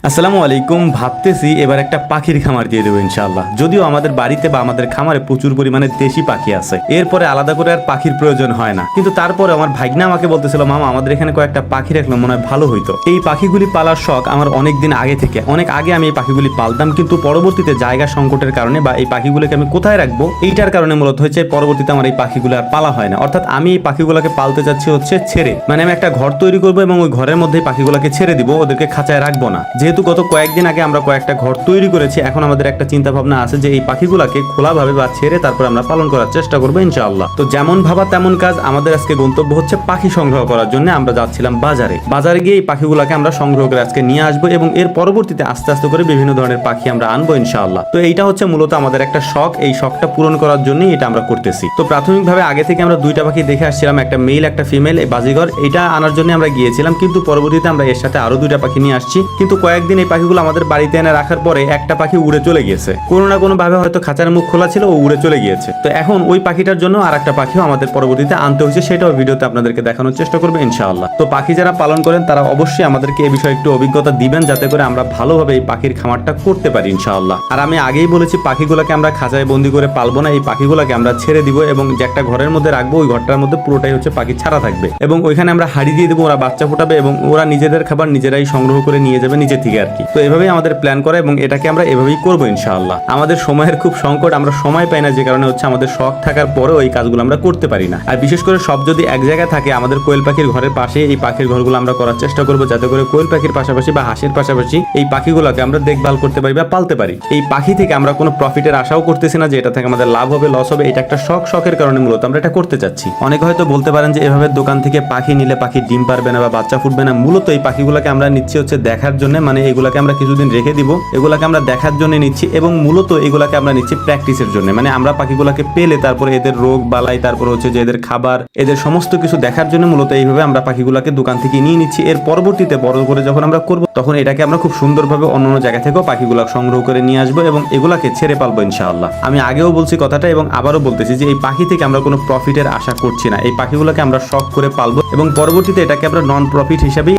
আসসালামু আলাইকুম। ভাবতেছি এবার একটা পাখির খামার দিয়ে দেবো ইনশাআল্লাহ। যদিও আমাদের বাড়িতে বা আমাদের খামারে প্রচুর পরিমাণে দেশি পাখি আছে, এরপরে আলাদা করে আর পাখির প্রয়োজন হয় না। কিন্তু তারপরে আমার ভাগ্না আমাকে বলতেছিল, মামা আমাদের এখানে কয়েকটা পাখি রাখলে মনে হয় ভালো হইতো। এই পাখিগুলি পালার শখ আমার অনেক দিন আগে থেকে, অনেক আগে আমি এই পাখিগুলি পালতাম, কিন্তু পরবর্তীতে জায়গা সংকটের কারণে বা এই পাখিগুলোকে আমি কোথায় রাখবো এইটার কারণে মূলত হচ্ছে পরবর্তীতে আমার এই পাখিগুলো আর পালা হয় না। অর্থাৎ আমি এই পাখিগুলোকে পালতে চাচ্ছি হচ্ছে ছেড়ে, মানে আমি একটা ঘর তৈরি করবো এবং ওই ঘরের মধ্যে পাখিগুলোকে ছেড়ে দিব, ওদেরকে খাঁচায় রাখবো না। যেহেতু গত কয়েকদিন আগে আমরা কয়েকটা ঘর তৈরি করেছি, এখন আমাদের একটা চিন্তা ভাবনা আছে যে এই পাখিগুলোকে খোলাভাবে বা ছেড়ে তারপর আমরা পালন করার চেষ্টা করবো ইনশাআল্লাহ। তো যেমন ভাবা তেমন কাজ। আমাদের আজকে গন্তব্য হচ্ছে পাখি সংগ্রহ করার জন্য। আমরা যাচ্ছিলাম বাজারে গিয়ে এই পাখিগুলোকে আমরা সংগ্রহ করে আজকে নিয়ে আসবো এবং এর পরবর্তীতে আস্তে আস্তে করে বিভিন্ন ধরনের পাখি আমরা আনবো ইনশাআল্লাহ। তো এইটা হচ্ছে মূলত আমাদের একটা শখ, এই শখটা পূরণ করার জন্যই এটা আমরা করতেছি। তো প্রাথমিকভাবে আগে থেকে আমরা দুইটা পাখি দেখে আসছিলাম, একটা মেল একটা ফিমেল, এই বাজিঘর এটা আনার জন্য আমরা গিয়েছিলাম, কিন্তু পরবর্তীতে আমরা এর সাথে আরো দুইটা পাখি নিয়ে আসছি। কিন্তু কয়েকদিন এই পাখিগুলো আমাদের বাড়িতে এনে রাখার পরে একটা পাখি উড়ে চলে গিয়েছে, কোনো না কোনো ভাবে হয়তো খাঁচার মুখ খোলা ছিল, ও উড়ে চলে গিয়েছে। তো এখন ওই পাখিটার জন্য আর একটা পাখিও আমাদের পরবর্তীতে আনতে হয়েছে, সেটাও ভিডিওতে আপনাদেরকে দেখানোর চেষ্টা করবো ইনশাআল্লাহ। তো পাখি যারা পালন করেন তারা অবশ্যই আমাদেরকে এই বিষয়ে একটু অভিজ্ঞতা দিবেন, যাতে করে আমরা ভালোভাবে এই পাখির খামারটা করতে পারি ইনশাআল্লাহ। আর আমি আগেই বলেছি, পাখিগুলোকে আমরা খাঁচায় বন্দি করে পালবো না, এই পাখিগুলোকে আমরা ছেড়ে দিব এবং যে একটা ঘরের মধ্যে রাখবো, ওই ঘরটার মধ্যে পুরোটাই হচ্ছে পাখি ছাড়া থাকবে এবং ওইখানে আমরা হাড়ি দিয়ে দেবো, ওরা বাচ্চা ফোটাবে এবং ওরা নিজেদের খাবার নিজেরাই সংগ্রহ করে নিয়ে যাবে নিজে থেকে আর কি। তো এভাবেই আমাদের প্ল্যান করা এবং এটাকে আমরা এভাবেই করবো ইনশাআল্লাহ। আমাদের সময়ের খুব সংকট, আমরা সময় পাই না, যে কারণে হচ্ছে আমাদের শখ থাকার পরেও এই কাজগুলো আমরা করতে পারি না। আর বিশেষ করে সব যদি এক জায়গায় থাকে, আমাদের কোয়েল পাখির ঘরের পাশে এই পাখির ঘরগুলো আমরা করার চেষ্টা করবো, যাতে করে কোয়েল পাখির পাশাপাশি বা হাঁসের পাশাপাশি এই পাখিগুলোকে আমরা দেখভাল করতে পারি বা পালতে পারি। এই পাখি থেকে আমরা কোনো প্রফিটের আশাও করতেছি না যে এটা থেকে আমাদের লাভ হবে লস হবে, এটা একটা শখের কারণে মূলত আমরা এটা করতে চাচ্ছি। অনেকে হয়তো বলতে পারেন যে এভাবে দোকান থেকে পাখি নিলে পাখি ডিম পারবে না বা বাচ্চা ফুটবে না। মূলত এই পাখিগুলোকে আমরা নিচ্ছি হচ্ছে দেখার জন্য, মানে এগুলাকে আমরা কিছুদিন রেখে দিব, এগুলাকে আমরা দেখার জন্য নিচ্ছি এবং মূলত এগুলাকে আমরা নিচ্ছি প্র্যাকটিসের জন্য। মানে আমরা পাখিগুলোকে পেলে তারপরে এদের রোগ বালাই, তারপর হচ্ছে যে এদের খাবার, এদের সমস্ত কিছু দেখার জন্য মূলত এইভাবে আমরা পাখিগুলোকে দোকান থেকে নিয়ে নিচ্ছি। এর পরবর্তীতে বড় করে যখন আমরা করব, তখন এটাকে আমরা খুব সুন্দরভাবে অন্য জায়গা থেকেও পাখিগুলো সংগ্রহ করে নিয়ে আসবো এবং এগুলাকে ছেড়ে পালবো ইনশাআল্লাহ। আমি আগেও বলছি কথাটা এবং আবারও বলতেছি যে এই পাখি থেকে আমরা কোনো প্রফিটের আশা করছি না, এই পাখিগুলোকে আমরা শখ করে পালবো এবং পরবর্তীতে এটাকে আমরা নন প্রফিট হিসাবেই